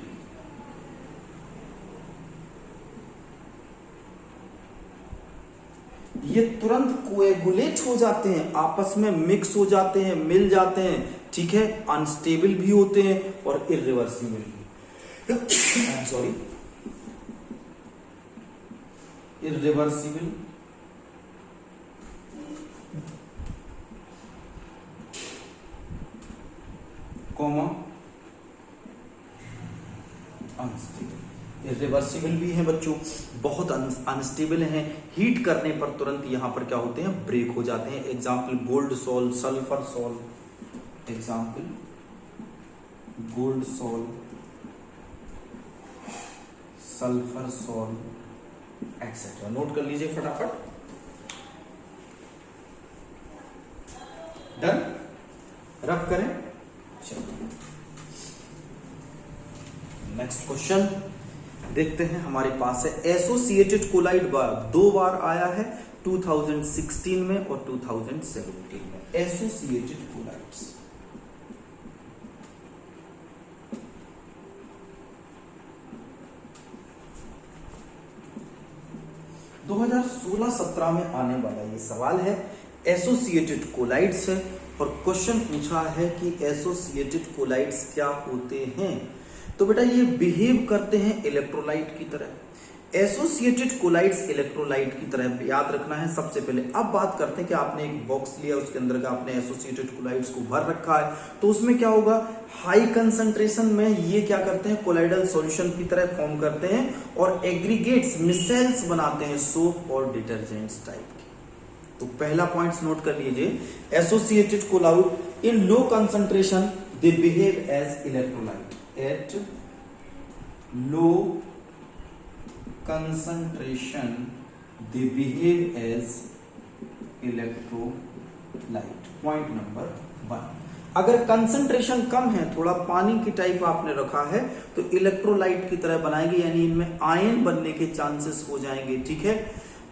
ये तुरंत कोएगुलेट हो जाते हैं, आपस में मिक्स हो जाते हैं, मिल जाते हैं, ठीक है। अनस्टेबल भी होते हैं और इरिवर्सिबल भी। Sorry, irreversible, comma unstable. Irreversible भी है बच्चों, बहुत अनस्टेबल हैं, हीट करने पर तुरंत यहां पर क्या होते हैं, ब्रेक हो जाते हैं। Example gold salt, sulphur salt. Example gold salt, sulphur salt etcetera. Note कर लीजिए फटाफट। डन, रफ करें। चलो नेक्स्ट क्वेश्चन देखते हैं, हमारे पास है एसोसिएटेड कोलाइड दो बार आया है, 2016 में और 2017 में। एसोसिएटेड कोलाइड्स 2016-17 में आने वाला ये सवाल है। एसोसिएटेड कोलाइड्स है और क्वेश्चन पूछा है कि एसोसिएटेड कोलाइड्स क्या होते हैं। तो बेटा ये बिहेव करते हैं इलेक्ट्रोलाइट की तरह। एसोसिएटेड कोलाइड्स इलेक्ट्रोलाइट की तरह याद रखना है सबसे पहले। अब बात करते हैं कि आपने एक बॉक्स लिया, उसके अंदर का आपने एसोसिएटेड कोलाइड्स को भर रखा है, तो उसमें क्या होगा, हाई कंसंट्रेशन में ये क्या करते हैं, कोलाइडल सॉल्यूशन की तरह फॉर्म करते हैं और एग्रीगेट्स मिसेल्स बनाते हैं, सोप और डिटर्जेंट्स टाइप के। तो पहला पॉइंट नोट कर लीजिए, associated colloid in low concentration they behave as electrolyte. At low concentration they behave as electrolyte। Point number 1, अगर कंसंट्रेशन कम है, थोड़ा पानी की टाइप आपने रखा है, तो इलेक्ट्रोलाइट की तरह बनाएंगे, यानी इनमें आयन बनने के चांसेस हो जाएंगे, ठीक है।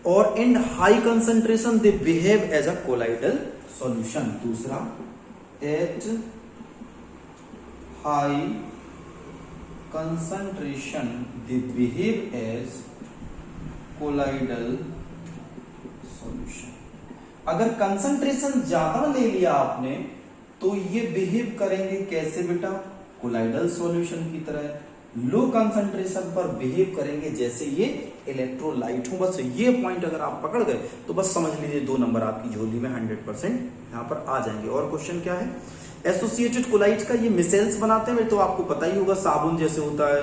और in high concentration they behave as a colloidal solution. दूसरा, at high concentration they behave as colloidal solution। अगर कंसंट्रेशन ज्यादा ले लिया आपने तो ये बिहेव करेंगे कैसे बेटा, कोलाइडल सॉल्यूशन की तरह। लो कंसंट्रेशन पर बिहेव करेंगे जैसे ये इलेक्ट्रोलाइट हो। बस ये पॉइंट अगर आप पकड़ गए तो बस समझ लीजिए 2 नंबर आपकी झोली में 100% यहां पर आ जाएंगे। और क्वेश्चन क्या है, एसोसिएटेड कोलाइड्स का ये मिसेल्स बनाते हैं, तो आपको पता ही होगा साबुन जैसे होता है,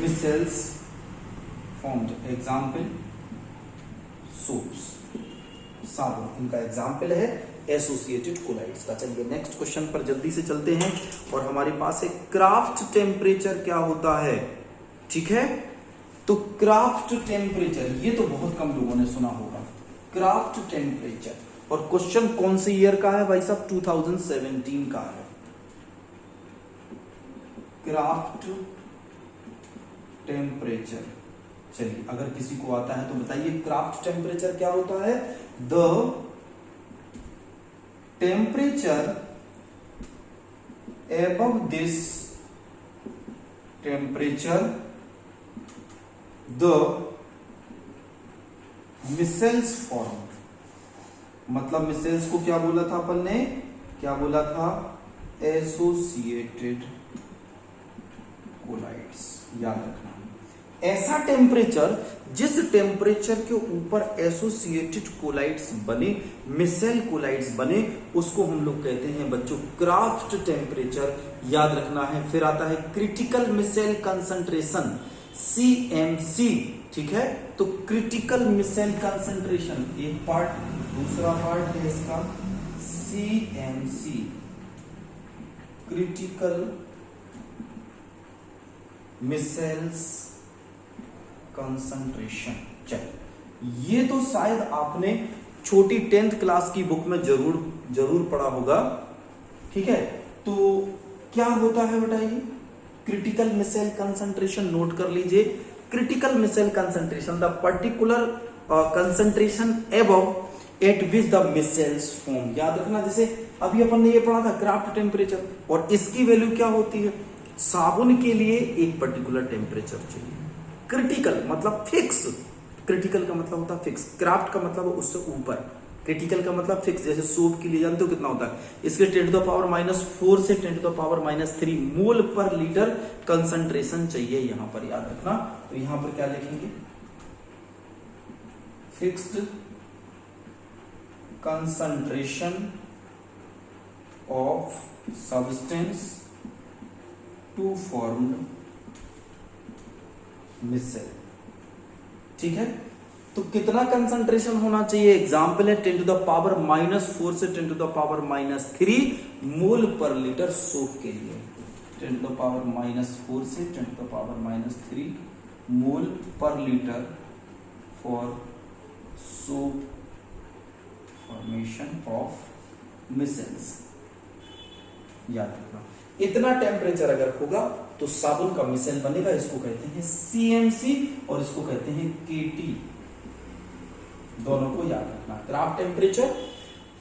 मिसेल्स फॉर्म्ड, एग्जाम्पल सोप्स, साबुन इनका एग्जाम्पल है एसोसिएटेड कोलाइड्स का। चलिए नेक्स्ट क्वेश्चन पर जल्दी से चलते हैं, और हमारे पास है क्राफ्ट टेम्परेचर क्या होता है। ठीक है, तो क्राफ्ट टेम्परेचर, ये तो बहुत कम लोगों ने सुना होगा, क्राफ्ट टेम्परेचर। और क्वेश्चन कौन से ईयर का है भाई साहब, 2017 का है। क्राफ्ट टेम्परेचर, चलिए अगर किसी को आता है तो बताइए क्राफ्ट टेम्परेचर क्या होता है। The temperature above this temperature the micelles form, मतलब मिसेल्स को क्या बोला था अपन ने, क्या बोला था, एसोसिएटेड कोलाइड्स। याद रखना, ऐसा टेम्परेचर जिस टेम्परेचर के ऊपर एसोसिएटेड कोलाइड्स बने, मिसेल कोलाइड्स बने, उसको हम लोग कहते हैं बच्चों क्राफ्ट टेम्परेचर। याद रखना है। फिर आता है क्रिटिकल मिसेल कंसंट्रेशन, CMC। ठीक है, तो क्रिटिकल मिसेल कंसंट्रेशन एक पार्ट, दूसरा पार्ट है इसका CMC, क्रिटिकल मिसेल्स कंसंट्रेशन। चलिए, ये तो शायद आपने छोटी 10th क्लास की बुक में जरूर पढ़ा होगा। ठीक है, तो क्या होता है बेटा ये क्रिटिकल मिसेल कंसंट्रेशन, नोट कर लीजिए। Critical micelle concentration, the particular concentration above at which the micelles form. याद रखना, जैसे अभी अपन ने ये पढ़ा था क्राफ्ट टेम्परेचर, और इसकी वैल्यू क्या होती है, साबुन के लिए एक पर्टिकुलर टेम्परेचर चाहिए। क्रिटिकल मतलब फिक्स, क्रिटिकल का मतलब होता है फिक्स, क्राफ्ट का मतलब उससे ऊपर, क्रिटिकल का मतलब फिक्स। जैसे सोप के लिए जानते हो कितना होता है, इसके 10⁻⁴ से 10⁻³ मोल पर लीटर कंसंट्रेशन चाहिए यहां पर। याद रखना, तो यहां पर क्या लिखेंगे, fixed concentration of substance to formed micelle. ठीक है, तो कितना कंसंट्रेशन होना चाहिए, एग्जाम्पल है 10⁻⁴ से 10⁻³ मोल पर लीटर सोप के लिए। 10⁻⁴ से 10⁻³ मोल पर litre for soap formation of micelles. याद रखना, इतना टेम्परेचर अगर होगा तो साबुन का मिसेल बनेगा। इसको कहते हैं CMC और इसको कहते हैं KT। दोनों को याद रखना। Craft temperature,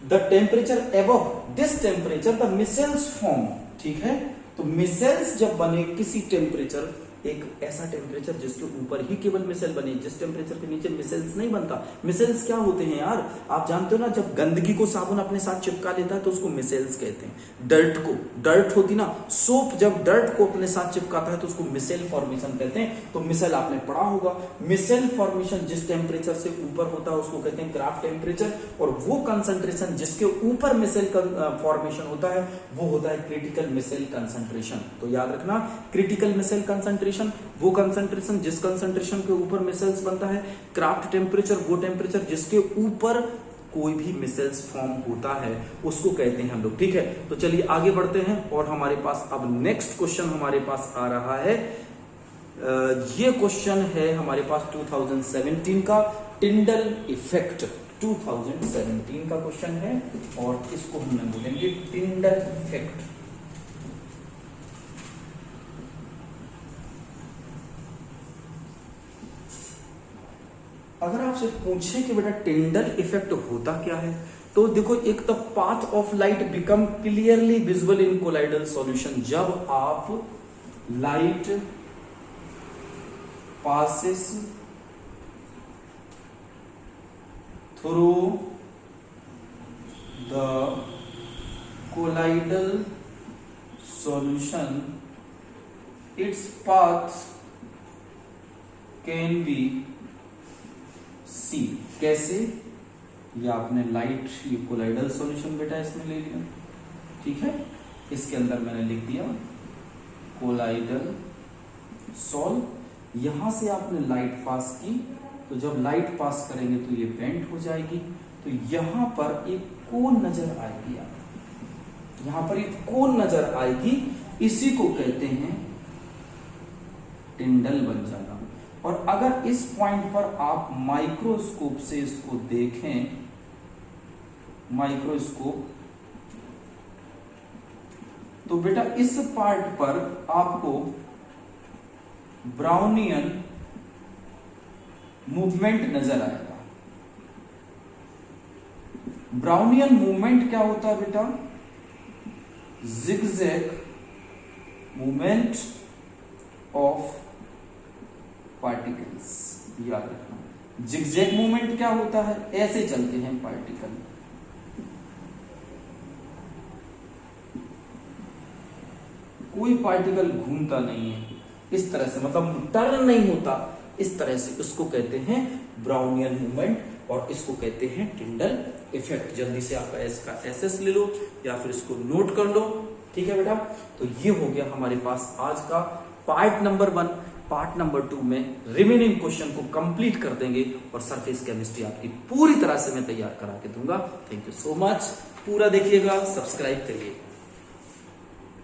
the temperature above this temperature the micelles form. ठीक है, तो मिसेल्स जब बने किसी टेम्परेचर, एक ऐसा टेम्परेचर जिसके ऊपर ही केवल मिसेल बने, जिस टेम्परेचर के नीचे मिसेल्स नहीं बनता। मिसेल्स क्या होते हैं यार, आप जानते हो ना, जब गंदगी को साबुन अपने साथ चिपका लेता है तो उसको मिसेल्स कहते हैं। डर्ट को, डर्ट होती ना, सोप जब डर्ट को अपने साथ चिपकाता है तो उसको मिसेल फॉर्मेशन कहते हैं। तो मिसेल आपने पढ़ा होगा, मिसेल फॉर्मेशन जिस टेम्परेचर से ऊपर होता है उसको कहते हैं क्राफ्ट टेम्परेचर, और वो कंसंट्रेशन जिसके ऊपर मिसेल फॉर्मेशन होता है वो होता है क्रिटिकल मिसेल कंसंट्रेशन। तो याद रखना, क्रिटिकल मिसेल कंसंट्रेशन वो कंसंट्रेशन जिस कंसंट्रेशन के ऊपर मिसेल्स बनता है, क्राफ्ट टेम्परेचर वो टेम्परेचर जिसके ऊपर कोई भी मिसेल्स फॉर्म होता है उसको कहते हैं हम लोग। ठीक है, तो चलिए आगे बढ़ते हैं, और हमारे पास अब नेक्स्ट क्वेश्चन हमारे पास आ रहा है। ये क्वेश्चन है हमारे पास 2017 का, टिंडल इफेक्ट। 2017 का क्वेश्चन है और इसको हम बोलेंगे टिंडल इफेक्ट। अगर आपसे पूछे कि बेटा टिंडल इफेक्ट होता क्या है, तो देखो, एक the path of light become clearly visible in colloidal solution. जब आप light passes through the colloidal solution, its path can be see. कैसे, ये आपने लाइट, ये कोलाइडल सॉल्यूशन बेटा इसमें ले लिया। ठीक है, इसके अंदर मैंने लिख दिया कोलाइडल सॉल, यहां से आपने लाइट पास की, तो जब लाइट पास करेंगे तो ये बेंट हो जाएगी, तो यहां पर एक कोन नजर आएगी, आप यहां पर एक कोन नजर आएगी, इसी को कहते हैं टिंडल बन जाना। और अगर इस पॉइंट पर आप माइक्रोस्कोप से इसको देखें, माइक्रोस्कोप, तो बेटा इस पार्ट पर आपको ब्राउनियन मूवमेंट नजर आएगा। ब्राउनियन मूवमेंट क्या होता है बेटा? जिगजैग मूवमेंट ऑफ पार्टिकल्स, याद रखना। जिगजैग मूवमेंट क्या होता है? ऐसे चलते हैं पार्टिकल, कोई पार्टिकल घूमता नहीं है इस तरह से, मतलब टर्न नहीं होता इस तरह से, उसको कहते हैं ब्राउनियन मूवमेंट, और इसको कहते हैं टिंडल इफेक्ट। जल्दी से आपका इसका एसएस ले लो या फिर इसको नोट कर लो, ठीक है बेटा। तो ये हो गया हमारे पास आज का पार्ट नंबर 1। पार्ट नंबर 2 में रिमेनिंग क्वेश्चन को कंप्लीट कर देंगे और सरफेस केमिस्ट्री आपकी पूरी तरह से मैं तैयार करा के दूंगा। थैंक यू सो मच, पूरा देखिएगा, सब्सक्राइब करिए।